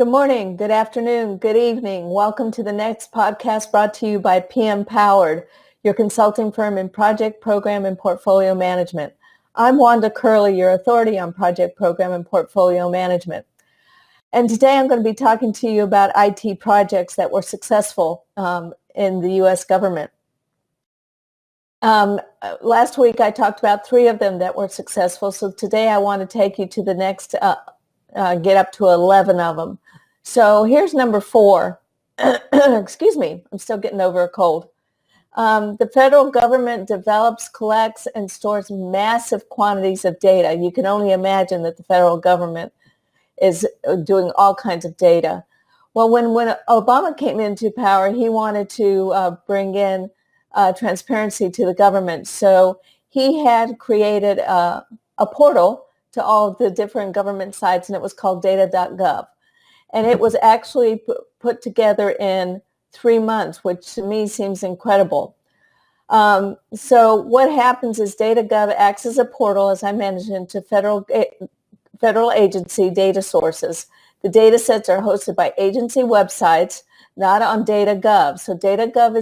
Good morning, good afternoon, good evening. Welcome to the next podcast brought to you by PM Powered, your consulting firm in project, program, and portfolio management. I'm Wanda Curley, your authority on project, program, and portfolio management. And today I'm going to be talking to you about IT projects that were successful in the U.S. government. Last week I talked about 3 of them that were successful, so today I want to take you to the next, get up to 11 of them. So here's number 4. Excuse me, I'm still getting over a cold. The federal government develops, collects, and stores massive quantities of data. You can only imagine that the federal government is doing all kinds of data. Well, when Obama came into power, he wanted to bring in transparency to the government. So he had created a portal to all of the different government sites, and it was called data.gov. And it was actually put together in 3 months, which to me seems incredible. So what happens is data.gov acts as a portal, as I mentioned, to federal agency data sources. The data sets are hosted by agency websites, not on data.gov. So data.gov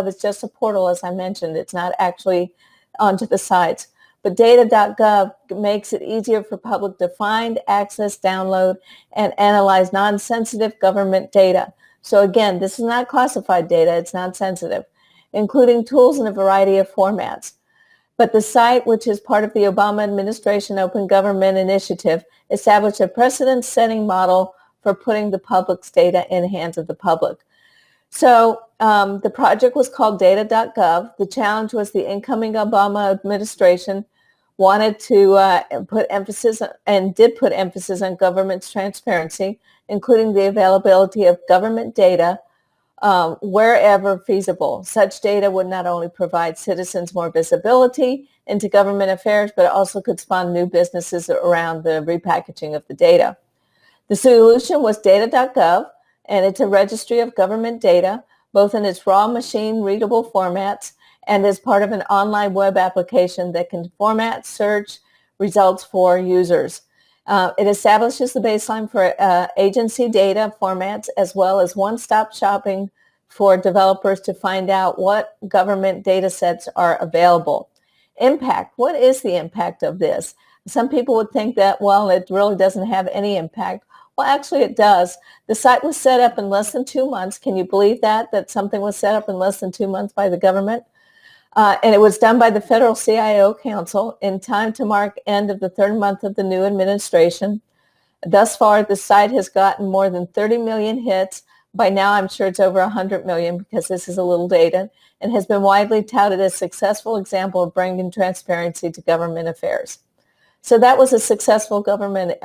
is just a portal, as I mentioned. It's not actually onto the sites. But data.gov makes it easier for public to find, access, download, and analyze non-sensitive government data. So again, this is not classified data. It's not sensitive, including tools in a variety of formats. But the site, which is part of the Obama administration Open Government Initiative, established a precedent-setting model for putting the public's data in the hands of the public. So the project was called data.gov. The challenge was the incoming Obama administration wanted to put emphasis and did put emphasis on government's transparency, including the availability of government data wherever feasible. Such data would not only provide citizens more visibility into government affairs, but also could spawn new businesses around the repackaging of the data. The solution was data.gov, and it's a registry of government data, both in its raw machine-readable formats and as part of an online web application that can format search results for users. It establishes the baseline for agency data formats, as well as one-stop shopping for developers to find out what government data sets are available. Impact. What is the impact of this? Some people would think that, well, it really doesn't have any impact. Well, actually it does. The site was set up in less than 2 months. Can you believe that something was set up in less than 2 months by the government? And it was done by the Federal CIO Council in time to mark end of the 3rd month of the new administration. Thus far, the site has gotten more than 30 million hits. By now, I'm sure it's over 100 million because this is a little dated, and has been widely touted as a successful example of bringing transparency to government affairs. So that was a successful government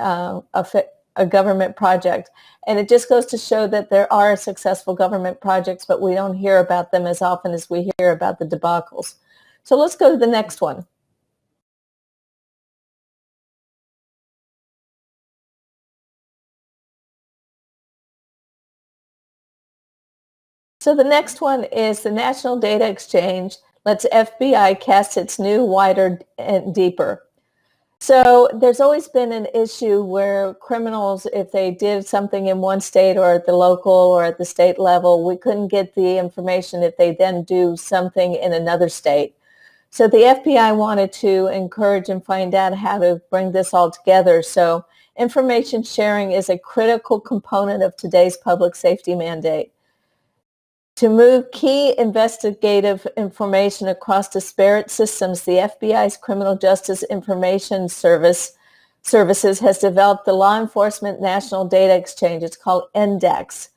project. And it just goes to show that there are successful government projects, but we don't hear about them as often as we hear about the debacles. So let's go to the next one. So the next one is the National Data Exchange lets FBI cast its new, wider, and deeper. So there's always been an issue where criminals, if they did something in one state or at the local or at the state level, we couldn't get the information if they then do something in another state. So the FBI wanted to encourage and find out how to bring this all together. So information sharing is a critical component of today's public safety mandate. To move key investigative information across disparate systems, the FBI's Criminal Justice Information Services has developed the Law Enforcement National Data Exchange. It's called NDEX,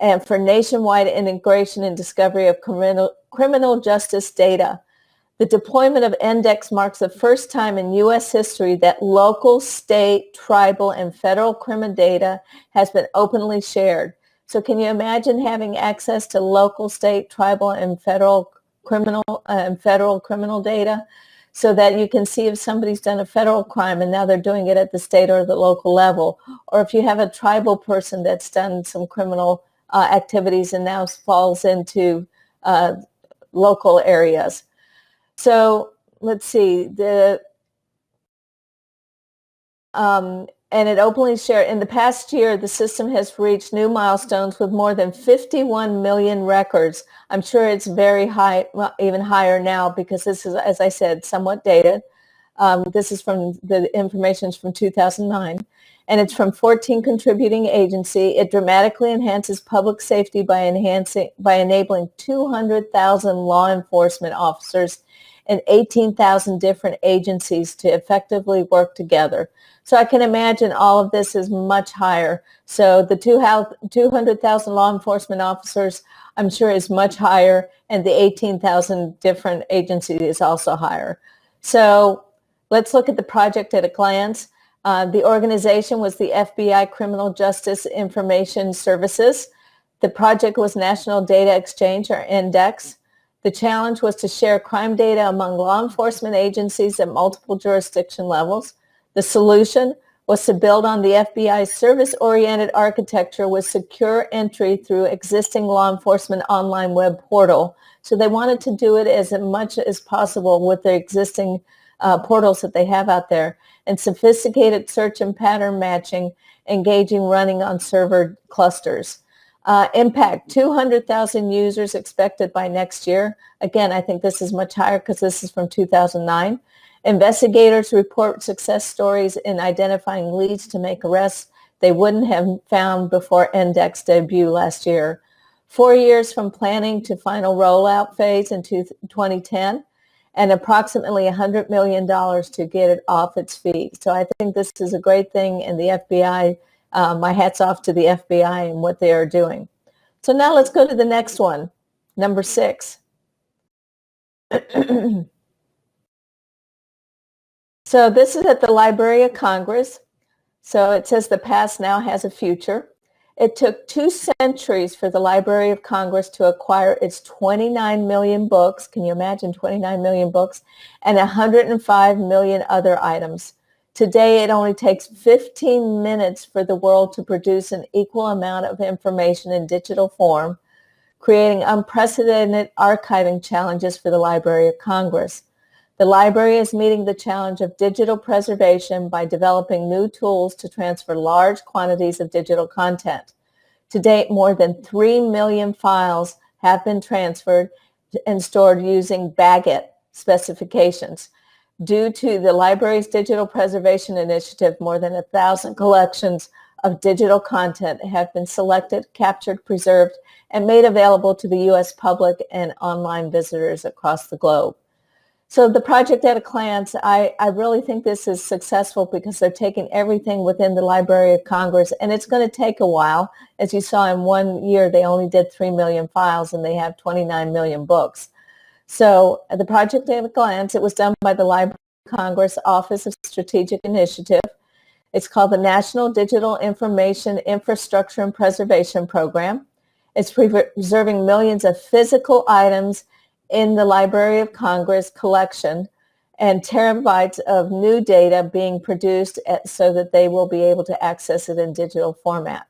and for nationwide integration and discovery of criminal justice data. The deployment of NDEX marks the first time in U.S. history that local, state, tribal, and federal criminal data has been openly shared. So can you imagine having access to local, state, tribal, and federal criminal data so that you can see if somebody's done a federal crime and now they're doing it at the state or the local level, or if you have a tribal person that's done some criminal activities and now falls into local areas. So let's see, and it openly shared. In the past year, the system has reached new milestones with more than 51 million records. I'm sure it's very high, well, even higher now, because this is, as I said, somewhat dated. This is from the information is from 2009, and it's from 14 contributing agencies. It dramatically enhances public safety by enabling 200,000 law enforcement officers and 18,000 different agencies to effectively work together. So I can imagine all of this is much higher. So the 200,000 law enforcement officers, I'm sure, is much higher, and the 18,000 different agencies is also higher. So let's look at the project at a glance. The organization was the FBI Criminal Justice Information Services. The project was National Data Exchange, or Index. The challenge was to share crime data among law enforcement agencies at multiple jurisdiction levels. The solution was to build on the FBI's service-oriented architecture with secure entry through existing law enforcement online web portal. So they wanted to do it as much as possible with the existing portals that they have out there, and sophisticated search and pattern matching, engaging running on server clusters. Impact, 200,000 users expected by next year. Again, I think this is much higher because this is from 2009. Investigators report success stories in identifying leads to make arrests they wouldn't have found before Index debut last year. 4 years from planning to final rollout phase in 2010, and approximately $100 million to get it off its feet. So I think this is a great thing, and the FBI, my hat's off to the FBI and what they are doing. So now let's go to the next one, number 6. So this is at the Library of Congress. So it says the past now has a future. It took 2 centuries for the Library of Congress to acquire its 29 million books. Can you imagine 29 million books? And 105 million other items. Today, it only takes 15 minutes for the world to produce an equal amount of information in digital form, creating unprecedented archiving challenges for the Library of Congress. The library is meeting the challenge of digital preservation by developing new tools to transfer large quantities of digital content. To date, more than 3 million files have been transferred and stored using Bagot specifications. Due to the library's digital preservation initiative, more than 1,000 collections of digital content have been selected, captured, preserved, and made available to the U.S. public and online visitors across the globe. So the project at a glance, I really think this is successful because they're taking everything within the Library of Congress, and it's going to take a while. As you saw, in 1 year, they only did 3 million files, and they have 29 million books. So the project at a glance, it was done by the Library of Congress Office of Strategic Initiative. It's called the National Digital Information Infrastructure and Preservation Program. It's preserving millions of physical items in the Library of Congress collection, and terabytes of new data being produced so that they will be able to access it in digital format.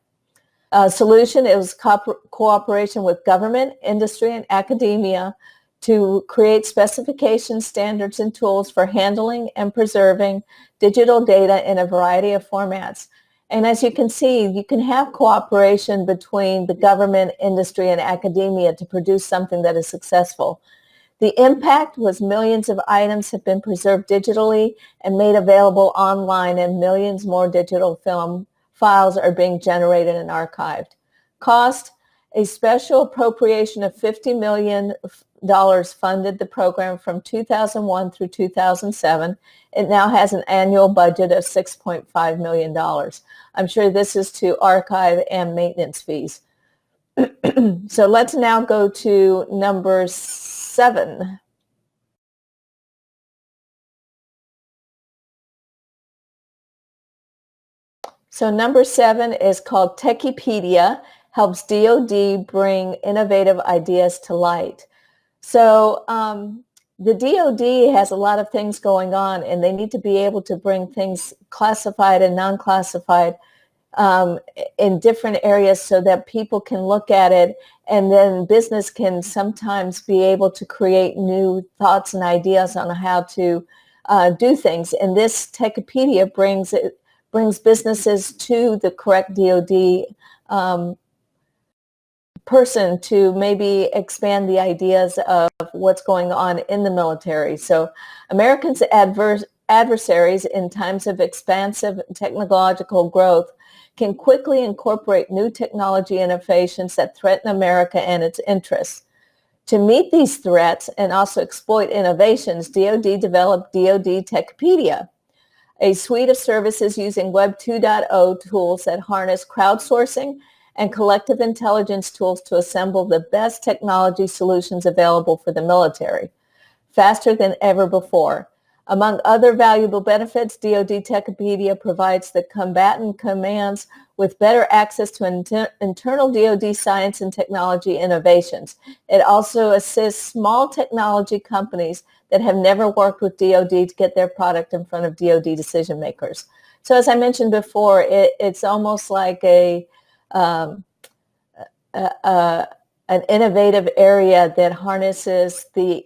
Solution is cooperation with government, industry, and academia to create specifications, standards, and tools for handling and preserving digital data in a variety of formats. And as you can see, you can have cooperation between the government, industry, and academia to produce something that is successful. The impact was millions of items have been preserved digitally and made available online, and millions more digital film files are being generated and archived. Cost, a special appropriation of $50 million funded the program from 2001 through 2007. It now has an annual budget of $6.5 million. I'm sure this is to archive and maintenance fees. So let's now go to number 7. So number 7 is called Techipedia, helps DoD bring innovative ideas to light. So the DoD has a lot of things going on, and they need to be able to bring things classified and non-classified in different areas so that people can look at it, and then business can sometimes be able to create new thoughts and ideas on how to do things. And this Techipedia brings brings businesses to the correct DoD person to maybe expand the ideas of what's going on in the military. So Americans' adversaries in times of expansive technological growth can quickly incorporate new technology innovations that threaten America and its interests. To meet these threats and also exploit innovations, DoD developed DoD Techipedia, a suite of services using Web 2.0 tools that harness crowdsourcing and collective intelligence tools to assemble the best technology solutions available for the military, faster than ever before. Among other valuable benefits, DoD Techipedia provides the combatant commands with better access to internal DoD science and technology innovations. It also assists small technology companies that have never worked with DoD to get their product in front of DoD decision makers. So as I mentioned before, it's almost like an innovative area that harnesses the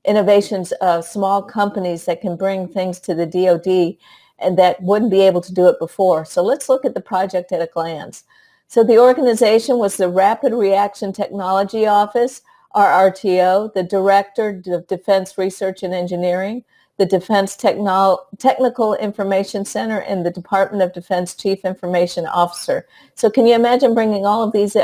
innovations of small companies that can bring things to the DoD and that wouldn't be able to do it before. So let's look at the project at a glance. So the organization was the Rapid Reaction Technology Office, RRTO, the Director of Defense Research and Engineering, the Defense Technical Information Center, and the Department of Defense Chief Information Officer. So can you imagine bringing all of these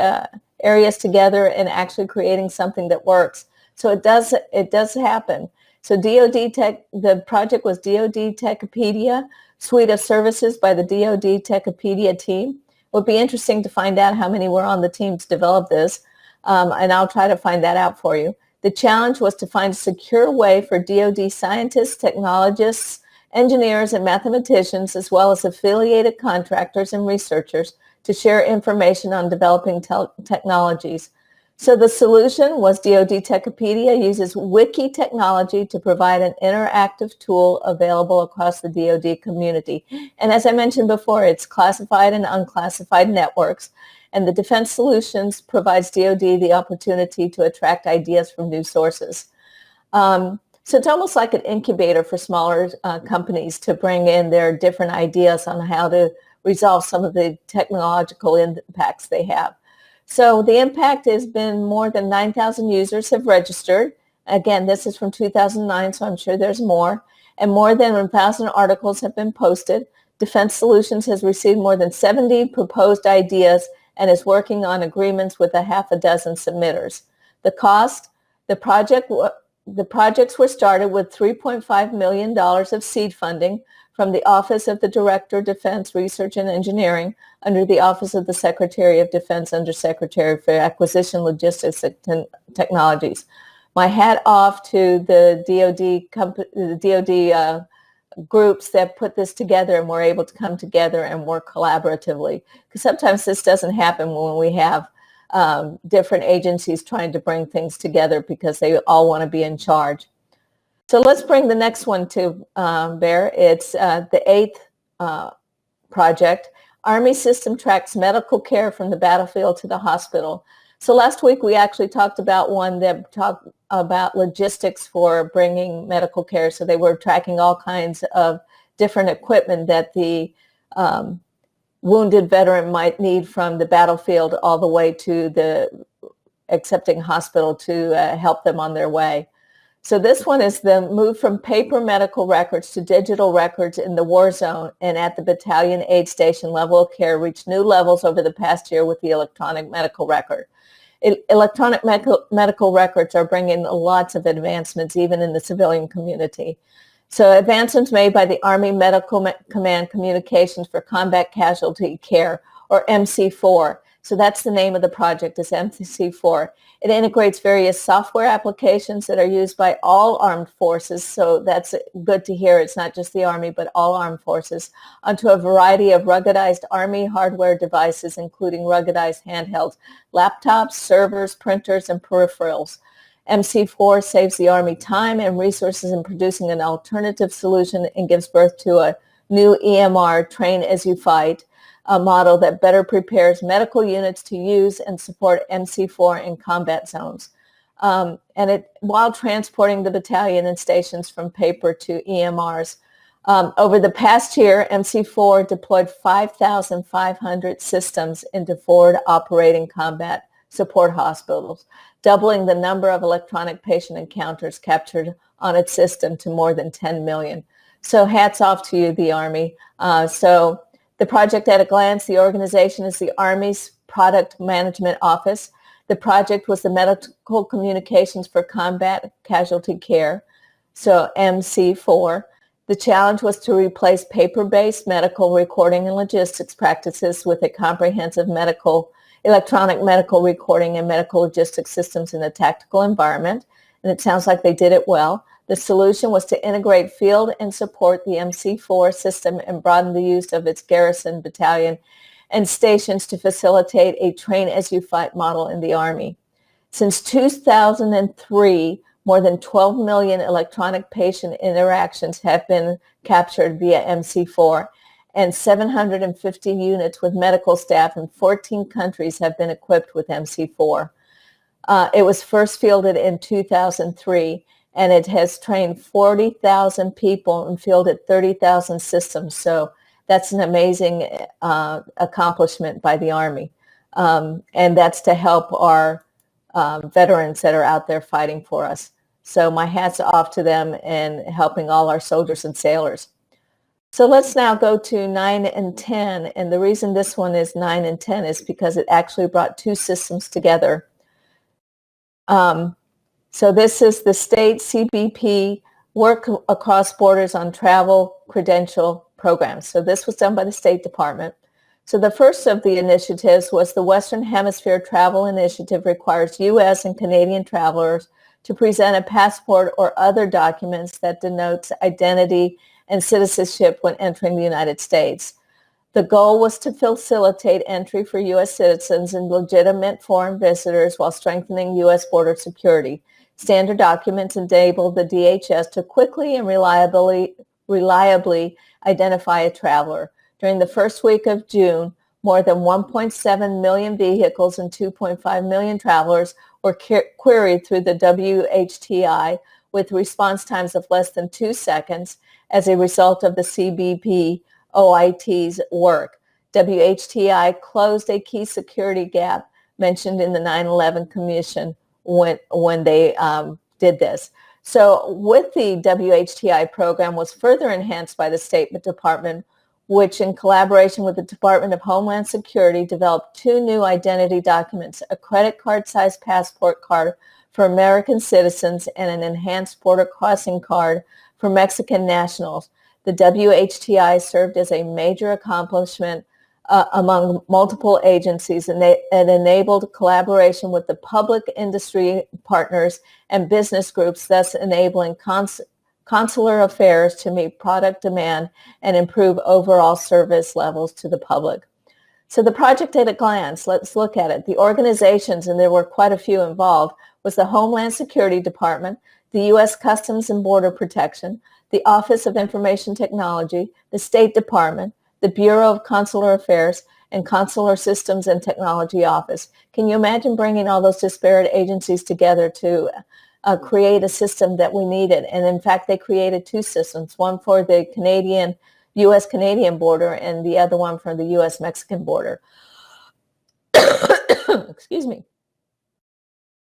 areas together and actually creating something that works? So it does happen. So the project was DoD Techipedia, suite of services by the DoD Techipedia team. It would be interesting to find out how many were on the team to develop this, and I'll try to find that out for you. The challenge was to find a secure way for DoD scientists, technologists, engineers, and mathematicians, as well as affiliated contractors and researchers, to share information on developing technologies. So the solution was DoD Techipedia uses wiki technology to provide an interactive tool available across the DoD community. And as I mentioned before, it's classified and unclassified networks. And the Defense Solutions provides DoD the opportunity to attract ideas from new sources. So it's almost like an incubator for smaller companies to bring in their different ideas on how to resolve some of the technological impacts they have. So the impact has been more than 9,000 users have registered. Again, this is from 2009, so I'm sure there's more. And more than 1,000 articles have been posted. Defense Solutions has received more than 70 proposed ideas and is working on agreements with a half a dozen submitters. The cost, the projects were started with $3.5 million of seed funding from the Office of the Director of Defense Research and Engineering under the Office of the Secretary of Defense Undersecretary for Acquisition, Logistics, and Technologies. My hat off to the DoD groups that put this together and were able to come together and work collaboratively. Because sometimes this doesn't happen when we have different agencies trying to bring things together because they all want to be in charge. So let's bring the next one to bear. It's the 8th project. Army system tracks medical care from the battlefield to the hospital. So last week we actually talked about one that talked about logistics for bringing medical care. So they were tracking all kinds of different equipment that the wounded veteran might need from the battlefield all the way to the accepting hospital to help them on their way. So this one is the move from paper medical records to digital records in the war zone and at the battalion aid station level of care reached new levels over the past year with the electronic medical record. Electronic medical records are bringing lots of advancements even in the civilian community. So advancements made by the Army Medical Command Communications for Combat Casualty Care, or MC4. So that's the name of the project, is MC4. It integrates various software applications that are used by all armed forces, so that's good to hear. It's not just the Army, but all armed forces, onto a variety of ruggedized Army hardware devices, including ruggedized handhelds, laptops, servers, printers, and peripherals. MC4 saves the Army time and resources in producing an alternative solution and gives birth to a new EMR, Train as You Fight, a model that better prepares medical units to use and support MC4 in combat zones. While transporting the battalion and stations from paper to EMRs. Over the past year, MC4 deployed 5,500 systems into forward operating combat support hospitals, doubling the number of electronic patient encounters captured on its system to more than 10 million. So hats off to you, the Army. So the project at a glance, the organization is the Army's Product Management Office. The project was the Medical Communications for Combat Casualty Care, so MC4. The challenge was to replace paper-based medical recording and logistics practices with a comprehensive electronic medical recording and medical logistics systems in a tactical environment, and it sounds like they did it well. The solution was to integrate field and support the MC4 system and broaden the use of its garrison, battalion, and stations to facilitate a train-as-you-fight model in the Army. Since 2003, more than 12 million electronic patient interactions have been captured via MC4, and 750 units with medical staff in 14 countries have been equipped with MC4. It was first fielded in 2003, and it has trained 40,000 people and fielded 30,000 systems. So that's an amazing accomplishment by the Army. And that's to help our veterans that are out there fighting for us. So my hat's off to them and helping all our soldiers and sailors. So let's now go to 9 and 10. And the reason this one is 9 and 10 is because it actually brought two systems together. So this is the state CBP Work Across Borders on Travel Credential Programs. So this was done by the State Department. So the first of the initiatives was the Western Hemisphere Travel Initiative requires U.S. and Canadian travelers to present a passport or other documents that denotes identity and citizenship when entering the United States. The goal was to facilitate entry for U.S. citizens and legitimate foreign visitors while strengthening U.S. border security. Standard documents enable the DHS to quickly and reliably identify a traveler. During the first week of June, more than 1.7 million vehicles and 2.5 million travelers were queried through the WHTI with response times of less than 2 seconds as a result of the CBP OIT's work. WHTI closed a key security gap mentioned in the 9/11 Commission when they did this. So with the WHTI program was further enhanced by the State Department, which in collaboration with the Department of Homeland Security developed two new identity documents, a credit card-sized passport card for American citizens and an enhanced border crossing card for Mexican nationals. The WHTI served as a major accomplishment among multiple agencies, and it enabled collaboration with the public industry partners and business groups, thus enabling consular affairs to meet product demand and improve overall service levels to the public. So the project at a glance, let's look at it. The organizations, and there were quite a few involved, was the Homeland Security Department, the U.S. Customs and Border Protection, the Office of Information Technology, the State Department, the Bureau of Consular Affairs, and Consular Systems and Technology Office. Can you imagine bringing all those disparate agencies together to create a system that we needed? And in fact, they created two systems, one for the U.S.-Canadian border and the other one for the U.S.-Mexican border. Excuse me.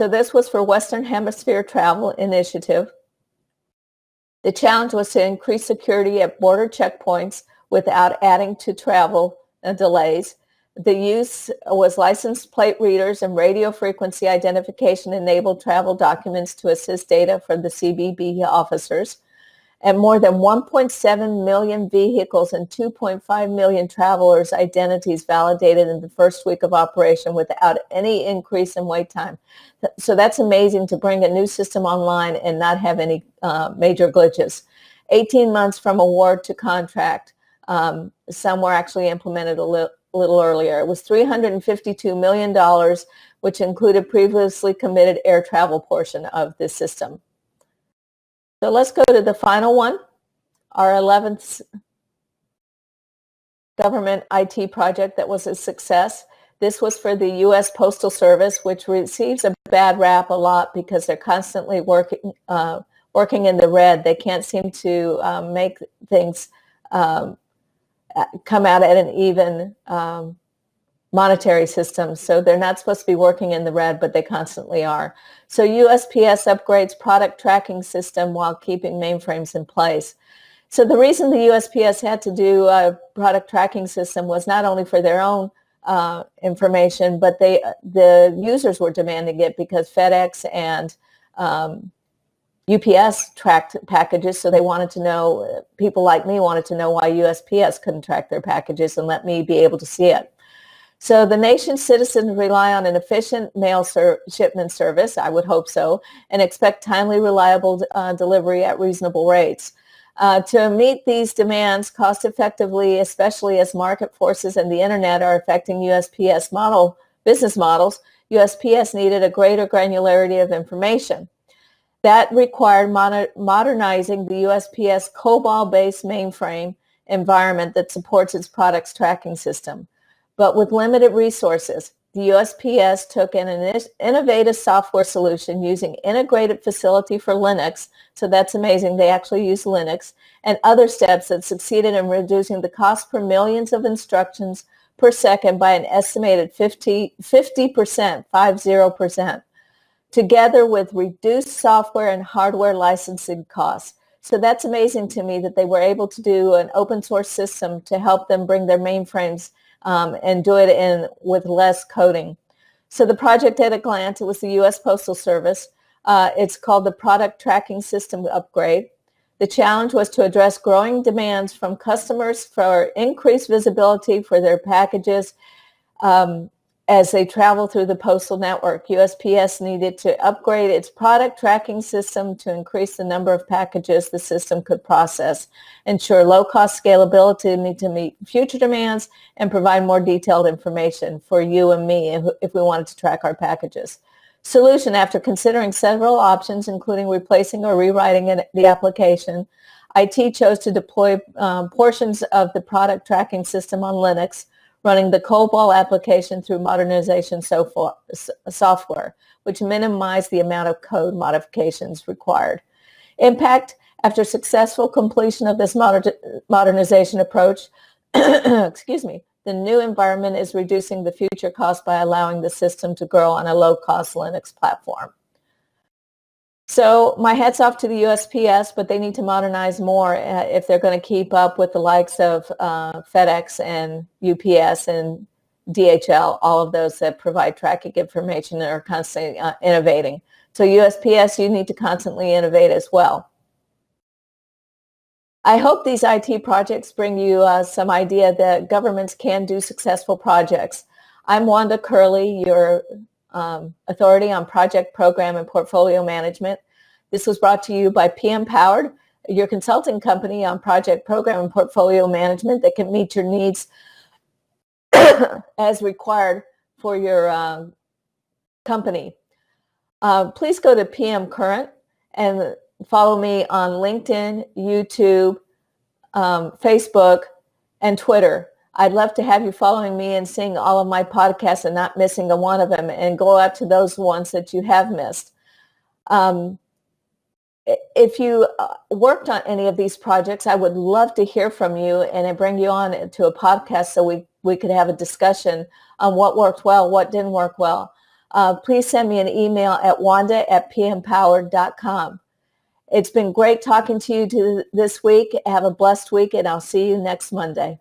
So this was for Western Hemisphere Travel Initiative. The challenge was to increase security at border checkpoints without adding to travel delays. The use was license plate readers and radio frequency identification enabled travel documents to assist data from the CBP officers. And more than 1.7 million vehicles and 2.5 million travelers' identities validated in the first week of operation without any increase in wait time. So that's amazing to bring a new system online and not have any major glitches. 18 months from award to contract. Some were actually implemented a little earlier. It was $352 million, which included previously committed air travel portion of this system. So let's go to the final one, our 11th government IT project that was a success. This was for the U.S. Postal Service, which receives a bad rap a lot because they're constantly working working in the red. They can't seem to make things come out at an even monetary system. So they're not supposed to be working in the red, but they constantly are. So USPS upgrades product tracking system while keeping mainframes in place. So the reason the USPS had to do a product tracking system was not only for their own information, but the users were demanding it because FedEx and UPS tracked packages, so they wanted to know, people like me wanted to know why USPS couldn't track their packages and let me be able to see it. So the nation's citizens rely on an efficient mail shipment service, I would hope so, and expect timely, reliable delivery at reasonable rates. To meet these demands cost effectively, especially as market forces and the internet are affecting USPS business models, USPS needed a greater granularity of information. That required modernizing the USPS COBOL-based mainframe environment that supports its products tracking system. But with limited resources, the USPS took an innovative software solution using integrated facility for Linux, so that's amazing, they actually use Linux, and other steps that succeeded in reducing the cost per millions of instructions per second by an estimated 50%, 50%, together with reduced software and hardware licensing costs. So that's amazing to me that they were able to do an open source system to help them bring their mainframes and do it with less coding. So the project at a glance, it was the U.S. Postal Service. It's called the Product Tracking System Upgrade. The challenge was to address growing demands from customers for increased visibility for their packages as they travel through the postal network. USPS needed to upgrade its product tracking system to increase the number of packages the system could process, ensure low-cost scalability to meet future demands, and provide more detailed information for you and me if we wanted to track our packages. Solution: after considering several options, including replacing or rewriting the application, IT chose to deploy portions of the product tracking system on Linux, running the COBOL application through modernization software, which minimized the amount of code modifications required. Impact: after successful completion of this modernization approach, excuse me, the new environment is reducing the future cost by allowing the system to grow on a low-cost Linux platform. So my hat's off to the USPS, but they need to modernize more if they're going to keep up with the likes of FedEx and UPS and DHL, all of those that provide tracking information and are constantly innovating. So USPS, you need to constantly innovate as well. I hope these IT projects bring you some idea that governments can do successful projects. I'm Wanda Curley, your authority on project, program, and portfolio management. This was brought to you by PM Powered, your consulting company on project, program, and portfolio management that can meet your needs as required for your company. Please go to PM Current and follow me on LinkedIn, YouTube, Facebook, and Twitter. I'd love to have you following me and seeing all of my podcasts and not missing a one of them, and go out to those ones that you have missed. If you worked on any of these projects, I would love to hear from you and bring you on to a podcast so we could have a discussion on what worked well, what didn't work well. Please send me an email at wanda@pmpowered.com. It's been great talking to you this week. Have a blessed week, and I'll see you next Monday.